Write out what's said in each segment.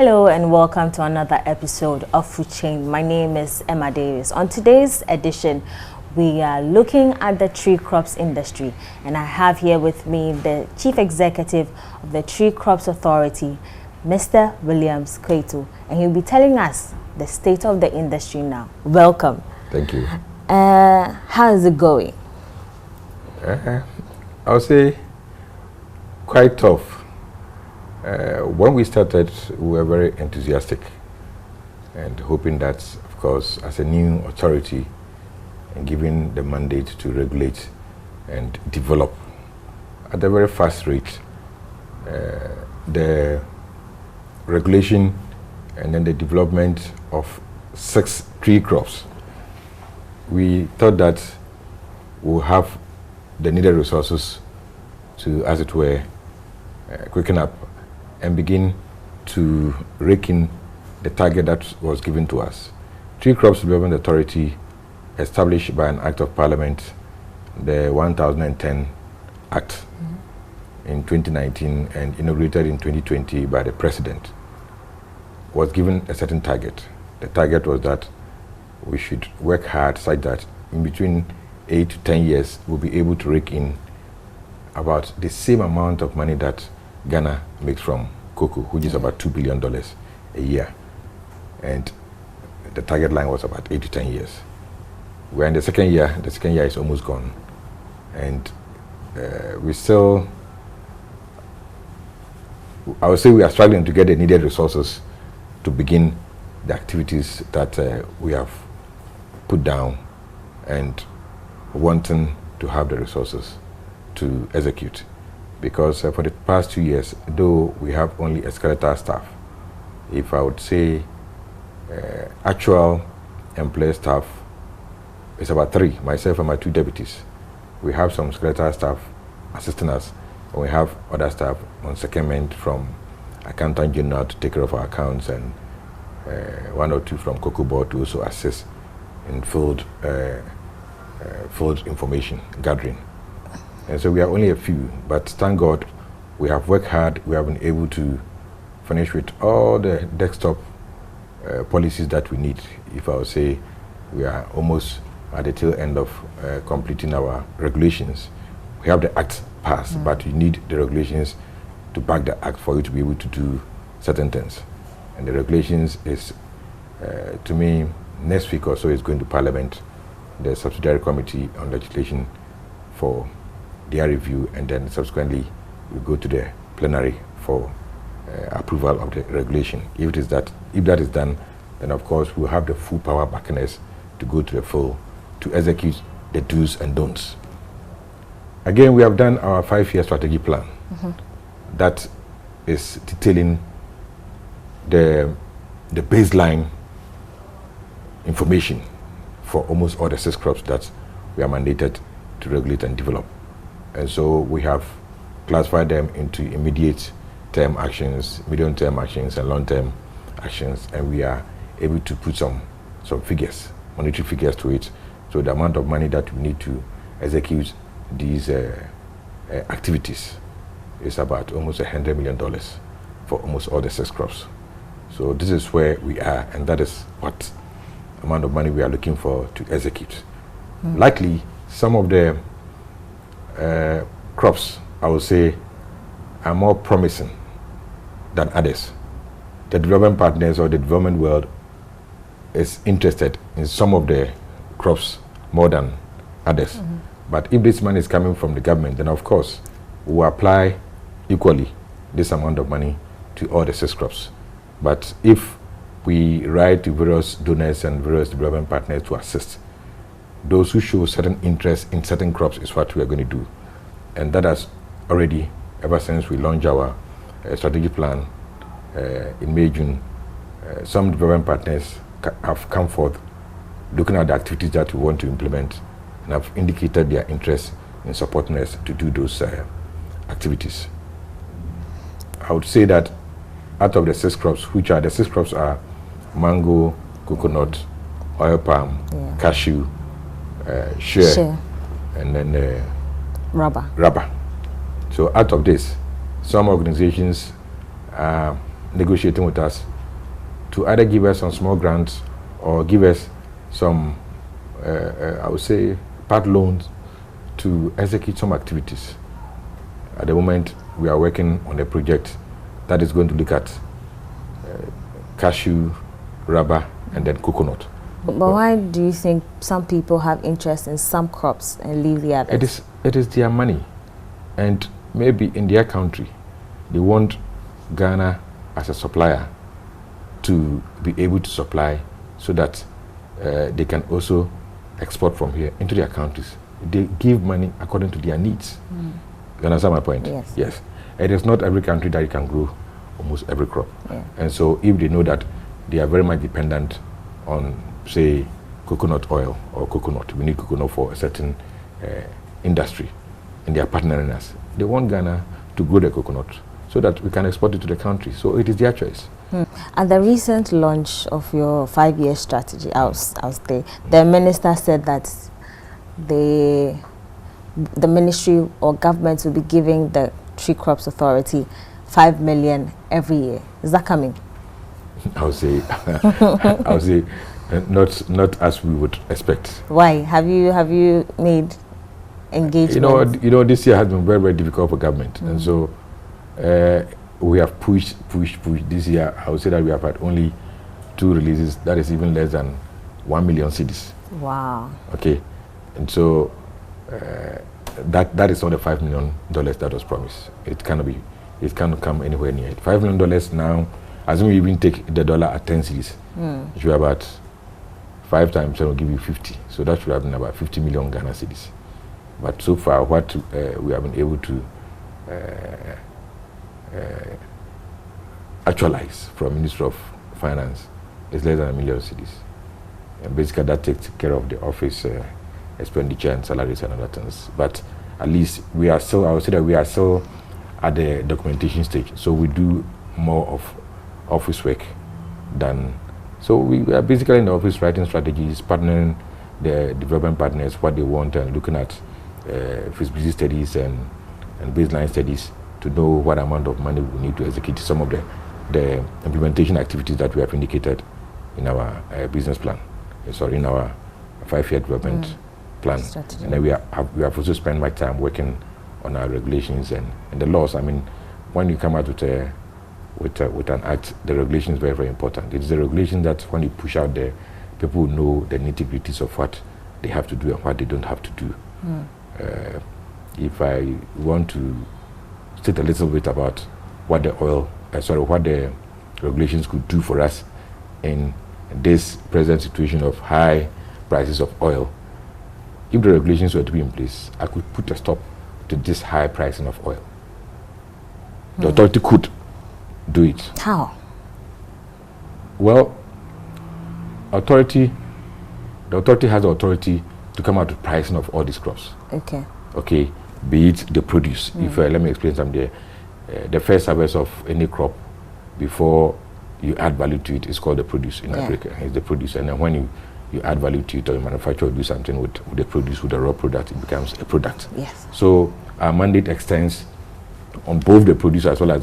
Hello and welcome to another episode of Food Chain. My name is Emma Davies. On today's edition, we are looking at the tree crops industry, and I have here with me the Chief Executive of the Tree Crops Authority, Mr. Williams Kwetu, and he'll be telling us the state of the industry now. Welcome. Thank you. How is it going? I would say quite tough. When we started, we were very enthusiastic and hoping that, of course, as a new authority and given the mandate to regulate and develop at a very fast rate, the regulation and then the development of 6 tree crops, we thought that we'll have the needed resources to, as it were, quicken up and begin to rake in the target that was given to us. Tree Crops Development Authority, established by an Act of Parliament, the 1010 Act in 2019 and inaugurated in 2020 by the President, was given a certain target. The target was that we should work hard such that in between 8 to 10 years we'll be able to rake in about the same amount of money that Ghana makes from cocoa, which is about $2 billion a year. And the target line was about 8 to 10 years. We're in the second year is almost gone. And we still, I would say we are struggling to get the needed resources to begin the activities that we have put down and wanting to have the resources to execute. Because for the past 2 years, though we have only a skeletal staff, if I would say actual employee staff is about 3, myself and my 2 deputies. We have some skeletal staff assisting us, and we have other staff on secondment from Accountant General to take care of our accounts, and 1 or 2 from Cocoa Board to also assist in field information gathering. And so we are only a few, but thank God we have worked hard. We have been able to finish with all the desktop policies that we need. If I would say we are almost at the tail end of completing our regulations. We have the act passed, but you need the regulations to back the act for you to be able to do certain things. And the regulations is, to me, next week or so is going to Parliament, the subsidiary committee on legislation for their review, and then subsequently we go to the plenary for approval of the regulation. If that is done, then of course we'll have the full power backing us to go to the full to execute the do's and don'ts. Again, we have done our 5-year strategy plan that is detailing the baseline information for almost all the 6 crops that we are mandated to regulate and develop. And so we have classified them into immediate term actions, medium term actions, and long term actions, and we are able to put some figures, monetary figures to it. So the amount of money that we need to execute these activities is about almost $100 million for almost all the 6 crops. So this is where we are, and that is what amount of money we are looking for to execute. Likely, some of the crops, I would say, are more promising than others. The development partners or the development world is interested in some of the crops more than others. But if this money is coming from the government, then of course we will apply equally this amount of money to all the 6 crops. But if we write to various donors and various development partners to assist, those who show certain interest in certain crops is what we are going to do. And that has already, ever since we launched our strategy plan in May, June, some development partners have come forth looking at the activities that we want to implement and have indicated their interest in supporting us to do those activities. I would say that out of the 6 crops, the 6 crops are mango, coconut, oil palm, cashew, shea, and then rubber. So out of this, some organizations are negotiating with us to either give us some small grants or give us some, I would say, part loans to execute some activities. At the moment, we are working on a project that is going to look at cashew, rubber, and then coconut. But why do you think some people have interest in some crops and leave the others? It is their money, and maybe in their country, they want Ghana as a supplier to be able to supply so that they can also export from here into their countries. They give money according to their needs. You understand my point? Yes. Yes. It is not every country that you can grow almost every crop. Yeah. And so if they know that they are very much dependent on, say, coconut oil or coconut, we need coconut for a certain industry, and they are partnering us, they want Ghana to grow the coconut so that we can export it to the country. So it is their choice. At the recent launch of your 5-year strategy, I was there, the minister said that the ministry or government will be giving the Tree Crops Authority 5 million every year. Is that coming? I would say, not as we would expect. Why? Have you made engagement? You know, this year has been very, very difficult for government, and so we have pushed. This year, I would say that we have had only 2 releases. That is even less than 1 million cedis. Wow. Okay, and so that is not the $5 million that was promised. It cannot come anywhere near it. $5 million now, as we even take the dollar at 10 cedis, it should be about 5 times 10 will give you 50. So that should have been about 50 million Ghana cedis. But so far, what we have been able to actualize from Ministry of Finance is less than 1 million cedis. And basically, that takes care of the office expenditure and salaries and other things. But at least we are still, I would say that we are still at the documentation stage. So we do more of office work than, so we are basically in the office writing strategies, partnering the development partners, what they want, and looking at feasibility studies and baseline studies to know what amount of money we need to execute some of the implementation activities that we have indicated in our business plan, in our 5-year development plan. Strategy. And then we have also spent much time working on our regulations and the laws. I mean, when you come out with an act, the regulation is very, very important. It is the regulation that when you push out there, people know the nitty-gritties of what they have to do and what they don't have to do. If I want to state a little bit about what what the regulations could do for us in this present situation of high prices of oil. If the regulations were to be in place, I could put a stop to this high pricing of oil. The authority could do it. How? Well, the authority has the authority to come out with pricing of all these crops. Okay, be it the produce. If let me explain something there. The first harvest of any crop before you add value to it is called the produce in Africa. It's the produce, and then when you add value to it or you manufacture or do something with the produce, with the raw product, it becomes a product. Yes. So our mandate extends on both the produce as well as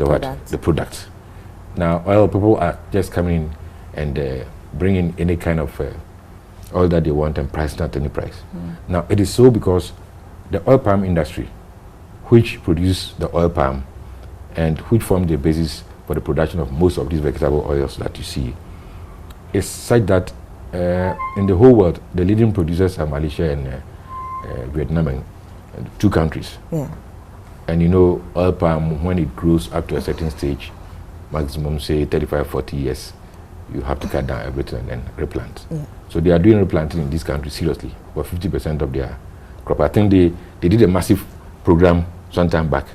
the product. Now, oil people are just coming in and bringing any kind of oil that they want and pricing at any price. Now, it is so because the oil palm industry, which produce the oil palm and which form the basis for the production of most of these vegetable oils that you see, is such that in the whole world, the leading producers are Malaysia and Vietnam, and 2 countries. Yeah. And you know, oil palm, when it grows up to a certain stage, maximum say 35-40 years, you have to cut down everything and then replant. Yeah. So they are doing replanting in this country seriously, for 50% of their crop. I think they did a massive program some time back,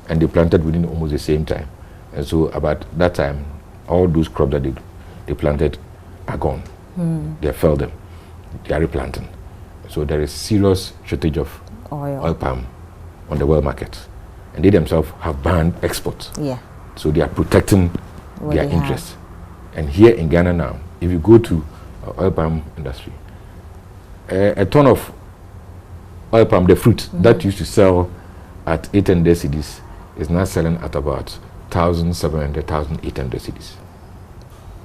and they planted within almost the same time. And so about that time, all those crops that they planted are gone. They have felled them. They are replanting. So there is serious shortage of oil palm on the world market. And they themselves have banned exports. Yeah. So they are protecting their interests. And here in Ghana now, if you go to oil palm industry, a ton of oil palm, the fruit that used to sell at 800 cedis is now selling at about 1,700, 1,800 cedis.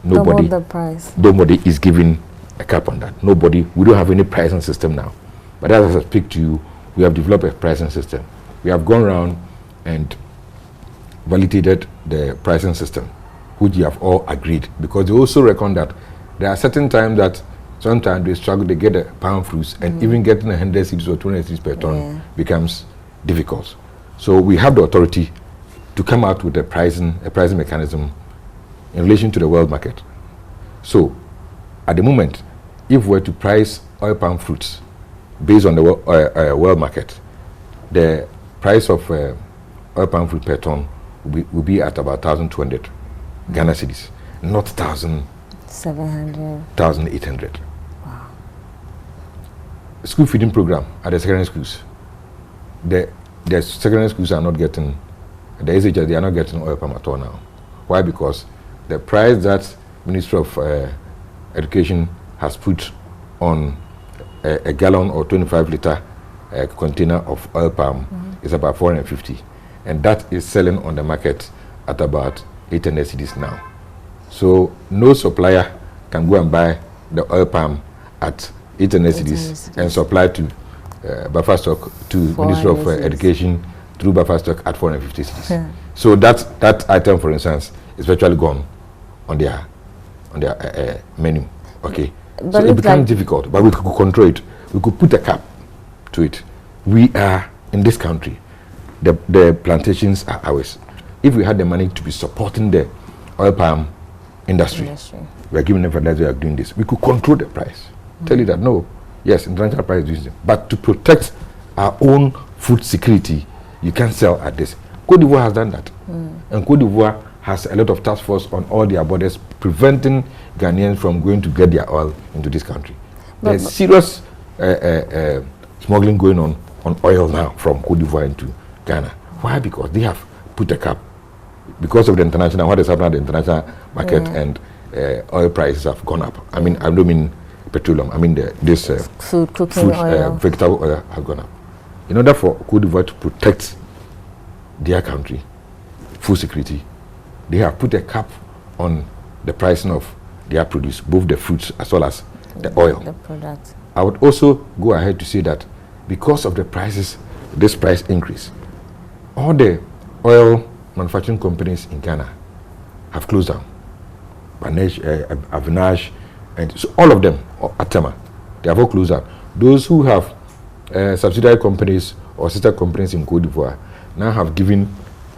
Nobody, double the price. Nobody is giving a cap on that. Nobody. We don't have any pricing system now. But as I speak to you, we have developed a pricing system. We have gone around and validated the pricing system, which you have all agreed, because they also reckon that there are certain times that sometimes they struggle, they get a pound fruits, and even getting 100 cedis or 200 cedis per ton becomes difficult. So we have the authority to come out with a pricing mechanism in relation to the world market. So at the moment, if we were to price oil palm fruits based on the world market, the price of oil palm fruit per ton will be at about 1,200 Ghana cedis, not 1,700, 1,800. Wow. School feeding program at the secondary schools. The secondary schools are not getting, the SHS, they are not getting oil palm at all now. Why? Because the price that Ministry of Education has put on a gallon or 25-liter container of oil palm is about 450, and that is selling on the market at about 800 cedis now. So no supplier can go and buy the oil palm at 800 cedis and supply to buffer stock to Ministry of Education through buffer stock at 450 cedis. Yeah. So that item, for instance, is virtually gone on their menu. Okay, but so it becomes difficult, but we could control it. We could put a cap to it. We are in this country. The plantations are ours. If we had the money to be supporting the oil palm industry, we are giving them fertilizer, we are doing this. We could control the price. Tell you that no, yes, international price is, but to protect our own food security, you can't sell at this. Côte d'Ivoire has done that, and Côte d'Ivoire has a lot of task force on all their borders, preventing Ghanaians from going to get their oil into this country. There's serious smuggling going on oil now from Côte d'Ivoire into Ghana. Why? Because they have put a cap. Because of the international, what has happened at the international market, and oil prices have gone up. I mean, I don't mean petroleum. I mean this food oil, vegetable oil has gone up. In order for Côte d'Ivoire to protect their country, food security, they have put a cap on the pricing of their produce, both the fruits as well as the oil. The product. I would also go ahead to say that because of the prices, this price increase, all the oil manufacturing companies in Ghana have closed down. Avinage, and so all of them, Atema, they have all closed down. Those who have subsidiary companies or sister companies in Côte d'Ivoire now have given,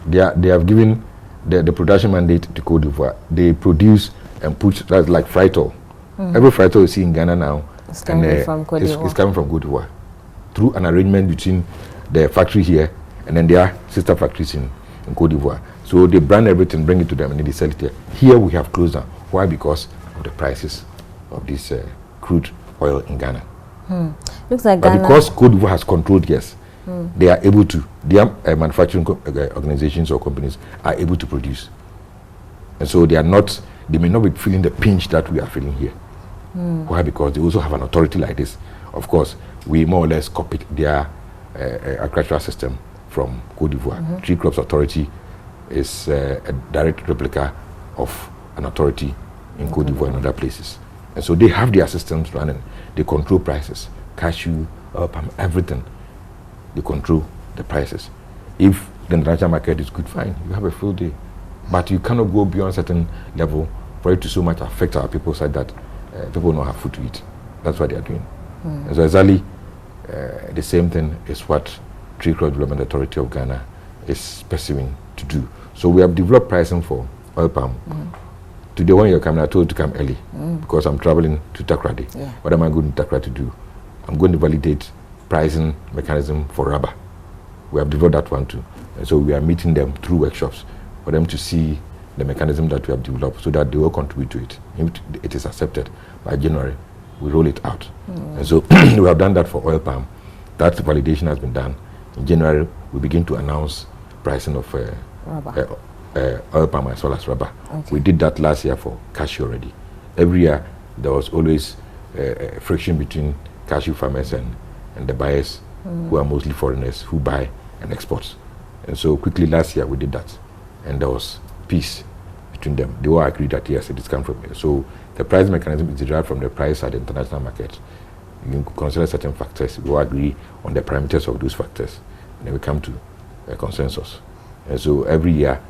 they have given the production mandate to Côte d'Ivoire. They produce and put, that's like fried oil. Every fried oil you see in Ghana now is coming from Côte d'Ivoire. It's coming from Côte d'Ivoire through an arrangement between the factory here and then their sister factories in Côte d'Ivoire. So they brand everything, bring it to them, and then they sell it here. Here we have closed down. Why? Because of the prices of this crude oil in Ghana. Looks like but Ghana, because Côte d'Ivoire has controlled, yes, they are able to, their manufacturing organizations or companies are able to produce. And so they may not be feeling the pinch that we are feeling here. Why? Because they also have an authority like this. Of course, we more or less copied their agricultural system from Côte d'Ivoire. Tree Crops Authority is a direct replica of an authority in Côte d'Ivoire and other places. And so they have their systems running. They control prices, cashew, palm, everything. They control the prices. If the international market is good, fine, you have a full day. But you cannot go beyond a certain level for it to so much affect our people so that people don't have food to eat. That's what they are doing. And so exactly the same thing is what Tree Crop Development Authority of Ghana is pursuing to do. So we have developed pricing for oil palm. Today when you're coming, I told you to come early because I'm traveling to Takoradi. What am I going to Takoradi to do? I'm going to validate pricing mechanism for rubber. We have developed that one too. And so we are meeting them through workshops for them to see the mechanism that we have developed so that they will contribute to it. If it is accepted by January, we roll it out. And so we have done that for oil palm. That validation has been done. In January, we begin to announce pricing of oil palm as well as rubber. We did that last year for cashew already. Every year, there was always friction between cashew farmers and the buyers, who are mostly foreigners, who buy and export. And so quickly last year, we did that. And there was peace between them. They all agree that yes, it is come from here. So the price mechanism is derived from the price at the international market. You consider certain factors. We all agree on the parameters of those factors, and then we come to a consensus. And so every year,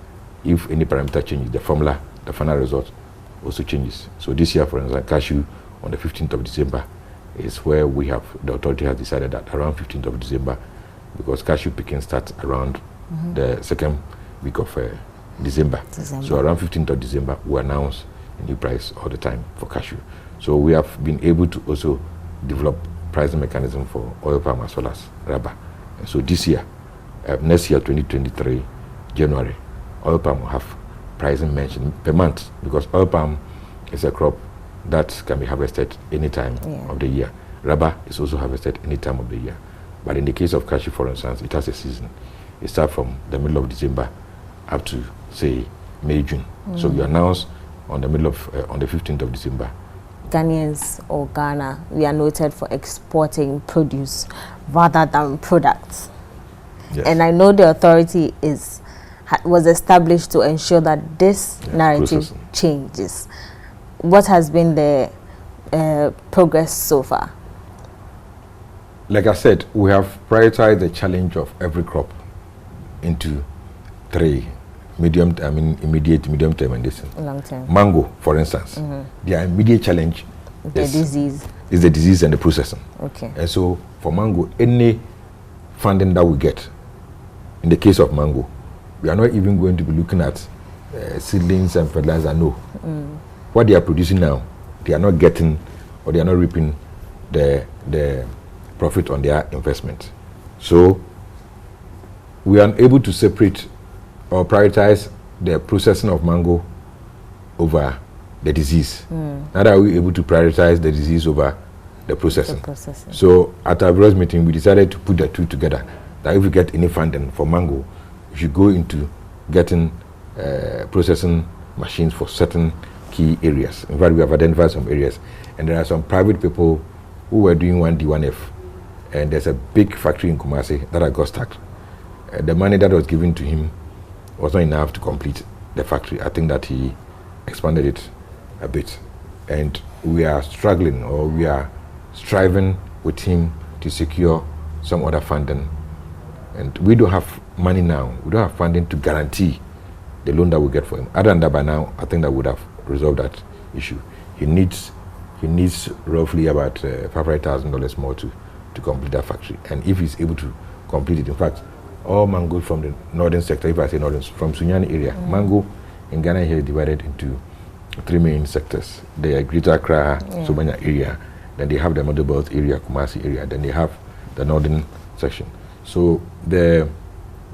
if any parameter changes, the formula, the final result also changes. So this year, for instance, cashew on the 15th of December is where we have, the authority has decided that around 15th of December, because cashew picking starts around the second week of December. So around 15th of December, we announce a new price all the time for cashew. So we have been able to also develop pricing mechanism for oil palm as well as rubber. And so this year, next year, 2023, January, oil palm will have pricing mentioned per month, because oil palm is a crop that can be harvested any time of the year. Rubber is also harvested any time of the year. But in the case of cashew, for instance, it has a season. It starts from the middle of December up to, say, May, June. So you announce on the middle of, on the 15th of December. Ghanaians or Ghana, we are noted for exporting produce rather than products. Yes. And I know the authority was established to ensure that this narrative changes. What has been the progress so far? Like I said, we have prioritized the challenge of every crop into three: immediate, medium term, and distant. Long term. Mango, for instance, their immediate challenge is the disease and the processing. Okay. And so for mango, any funding that we get, in the case of mango, we are not even going to be looking at seedlings and fertilizer. No. What they are producing now, they are not getting, or they are not reaping the profit on their investment. So we are able to separate or prioritize the processing of mango over the disease. Now that we able to prioritize the disease over the processing. So at our first meeting, we decided to put the two together. That if we get any funding for mango, we should go into getting processing machines for certain key areas. In fact, we have identified some areas, and there are some private people who were doing 1D, 1F, and there's a big factory in Kumasi that I got stuck. The money that was given to him was not enough to complete the factory. I think that he expanded it a bit, and we are struggling, or we are striving with him to secure some other funding. And we don't have money now. We don't have funding to guarantee the loan that we get for him. Other than that, by now, I think that would have resolved that issue. He needs roughly about $500,000 more to complete that factory. And if he's able to complete it, in fact, all mango from the northern sector, if I say northern, from Sunyani area, mango in Ghana here is divided into three main sectors. The Greater Accra, Sobanya area, then they have the Middle Belt area, Kumasi area, then they have the northern section. So the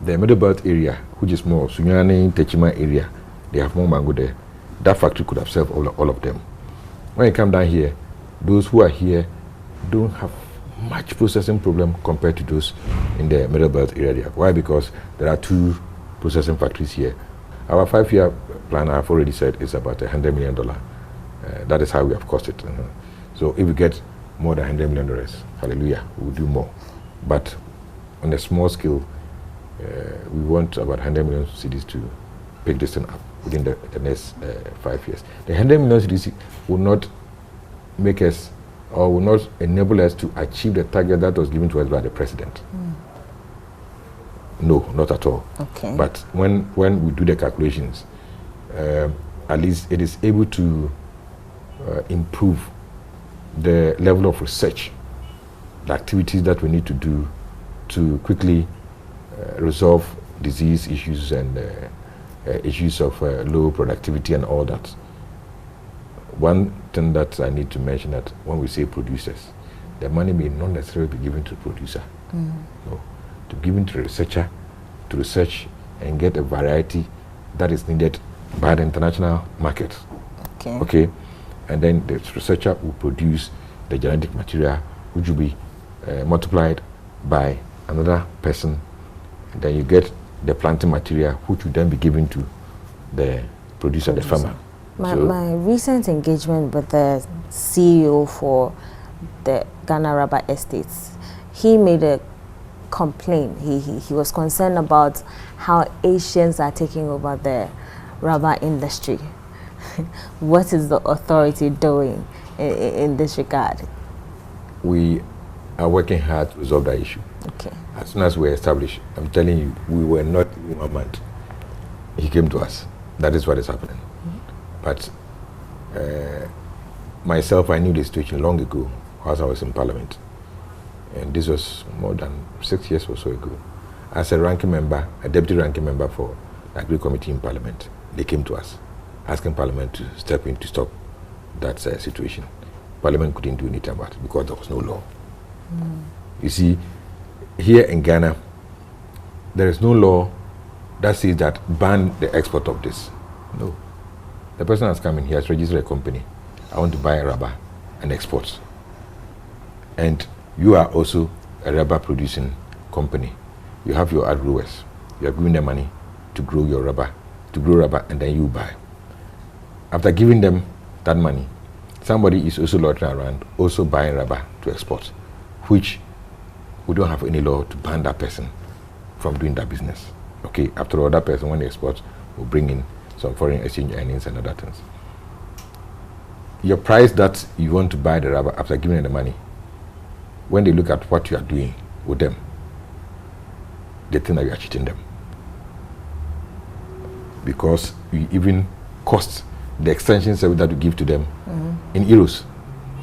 Middle Belt area, which is more Sunyani, Techima area, they have more mango there. That factory could have served all of them. When you come down here, those who are here don't have much processing problem compared to those in the Middle Belt area. Why? Because there are two processing factories here. Our 5-year plan, I've already said, is about $100 million. That is how we have cost it. So if we get more than $100 million, hallelujah, we'll do more. But on a small scale, we want about 100 million cedis to pick this thing up within the next 5 years. The 100 million cedis will not make us, or will not enable us to achieve the target that was given to us by the president. No, not at all. Okay. But when we do the calculations, at least it is able to improve the level of research, the activities that we need to do to quickly resolve disease issues and issues of low productivity and all that. One thing that I need to mention, that when we say producers, the money may not necessarily be given to the producer. No, to give it to the researcher to research and get a variety that is needed by the international market. Okay. And then the researcher will produce the genetic material, which will be multiplied by another person, and then you get the planting material, which will then be given to the producer, the farmer. My recent engagement with the CEO for the Ghana Rubber Estates, he made a complaint. He was concerned about how Asians are taking over the rubber industry. What is the authority doing in this regard? We are working hard to resolve that issue. Okay. As soon as we're established, I'm telling you, we were not in 1 month. He came to us. That is what is happening. But myself, I knew the situation long ago, whilst I was in Parliament. And this was more than 6 years or so ago. As a ranking member, a deputy ranking member for the Agri Committee in Parliament, they came to us, asking Parliament to step in to stop that situation. Parliament couldn't do anything about it because there was no law. You see, here in Ghana, there is no law that says that ban the export of this. No. The person has come in, he has registered a company. I want to buy rubber and export. And you are also a rubber producing company. You have your ad growers. You are giving them money to grow your rubber, and then you buy. After giving them that money, somebody is also loitering around, also buying rubber to export, which we don't have any law to ban that person from doing that business. Okay, after all, that person, when they export, will bring in some foreign exchange earnings and other things. Your price that you want to buy the rubber after giving them the money, when they look at what you are doing with them, they think that you are cheating them. Because you even cost the extension service that you give to them in euros.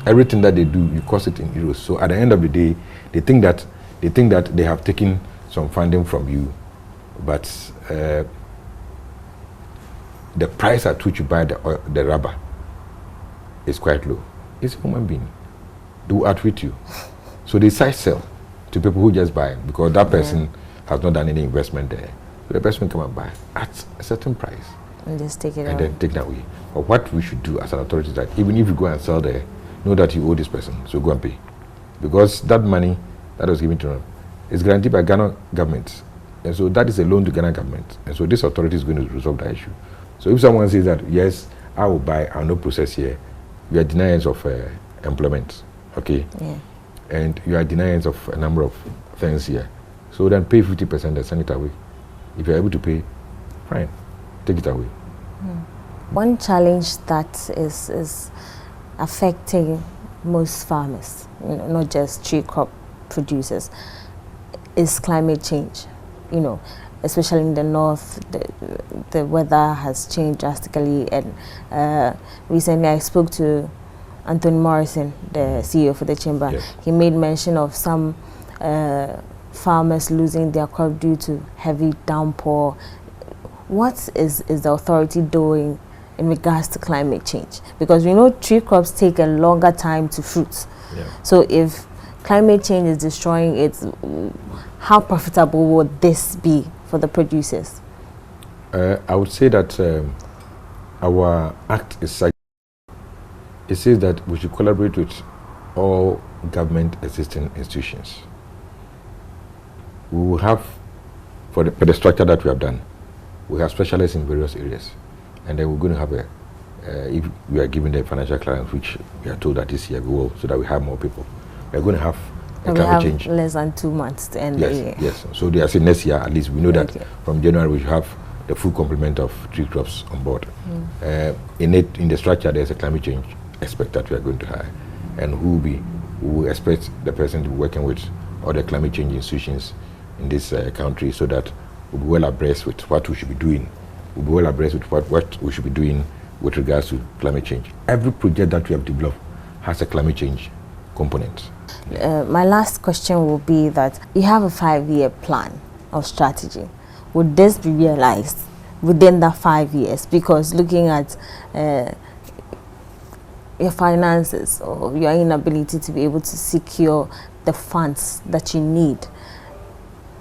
Everything that they do, you cost it in euros. So at the end of the day, they think that they have taken some funding from you, but the price at which you buy the rubber is quite low. It's a human being. They will outwit you. So they side sell to people who just buy because that person has not done any investment there. So the person will come and buy at a certain price. And just take it and then take that away. But what we should do as an authority is that even if you go and sell there, know that you owe this person, so go and pay. Because that money that was given to them is guaranteed by Ghana government. And so that is a loan to Ghana government. And so this authority is going to resolve that issue. So if someone says that, yes, I will buy, I will not process here, you are deniers of employment, okay? Yeah. And you are deniers of a number of things here. So then pay 50% and send it away. If you're able to pay, fine, take it away. One challenge that is affecting most farmers, not just tree crop producers, is climate change. Especially in the north, the weather has changed drastically. And recently I spoke to Anthony Morrison, the CEO for the chamber. Yes. He made mention of some farmers losing their crop due to heavy downpour. What is the authority doing in regards to climate change? Because we know tree crops take a longer time to fruit. Yeah. So if climate change is destroying it, how profitable would this be for the producers? I would say that our act is such. It says that we should collaborate with all government existing institutions. We will have, for the structure that we have done, we have specialists in various areas. And then we're going to have if we are given the financial clearance, which we are told that this year we will, so that we have more people. We're going to have a climate change. Less than 2 months to end the year. Yes. So they are saying next year, at least we know that from January we should have the full complement of tree crops on board. In the structure, there's a climate change expert that we are going to hire, and who will expect the person to be working with all the climate change institutions in this country, so that we'll be well abreast with what we should be doing. We'll be well abreast with what we should be doing with regards to climate change. Every project that we have developed has a climate change component. My last question will be that you have a 5-year plan of strategy. Would this be realized within that 5 years? Because looking at your finances or your inability to be able to secure the funds that you need,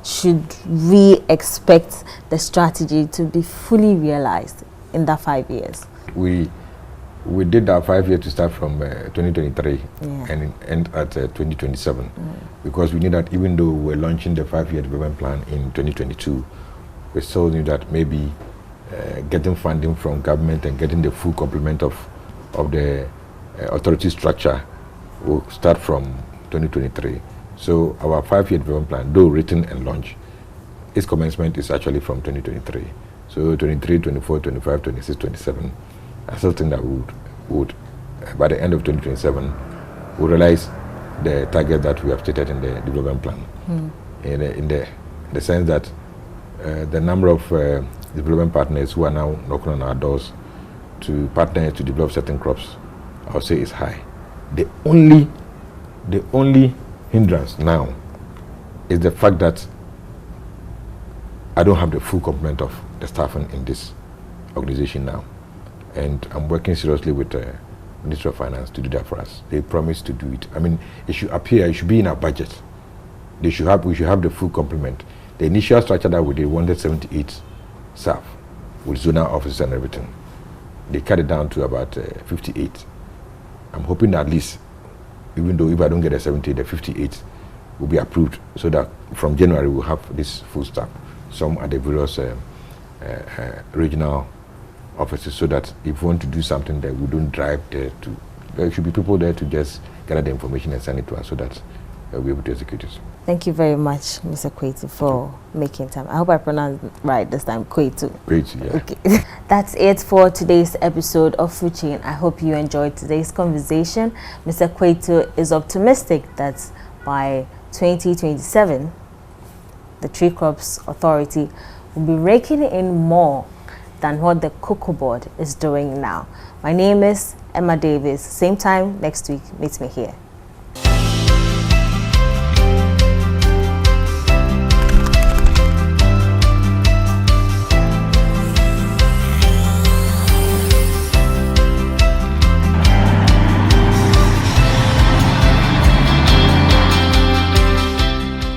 should we expect the strategy to be fully realized in that 5 years? We did our 5 years to start from 2023 and end at 2027, because we knew that even though we're launching the 5-year development plan in 2022, we still knew that maybe getting funding from government and getting the full complement of the authority structure will start from 2023. So our 5-year development plan, though written and launched, its commencement is actually from 2023. So 23, 24, 25, 26, 27. I still think that we would by the end of 2027, we'll realize the target that we have stated in the development plan. In the sense that the number of development partners who are now knocking on our doors to partner to develop certain crops, I would say is high. The only hindrance now is the fact that I don't have the full complement of the staff in this organization now, and I'm working seriously with the Ministry of Finance to do that for us. They promised to do it. I mean, it should appear, it should be in our budget. We should have the full complement. The initial structure that we did wanted 78 staff with zonal offices and everything. They cut it down to about 58. I'm hoping that at least, even though if I don't get a 70, the 58 will be approved, so that from January we'll have this full staff. Some at the various regional offices, so that if we want to do something there, we don't drive there to. There should be people there to just gather the information and send it to us, so that we'll be able to execute it. Thank you very much, Mr. Kwetu, for making time. I hope I pronounced right this time, Kwetu. Kwetu, yeah. Okay. That's it for today's episode of Food Chain. I hope you enjoyed today's conversation. Mr. Kwetu is optimistic that by 2027, the Tree Crops Authority will be raking in more than what the Cocoa Board is doing now. My name is Emma Davies. Same time next week. Meet me here.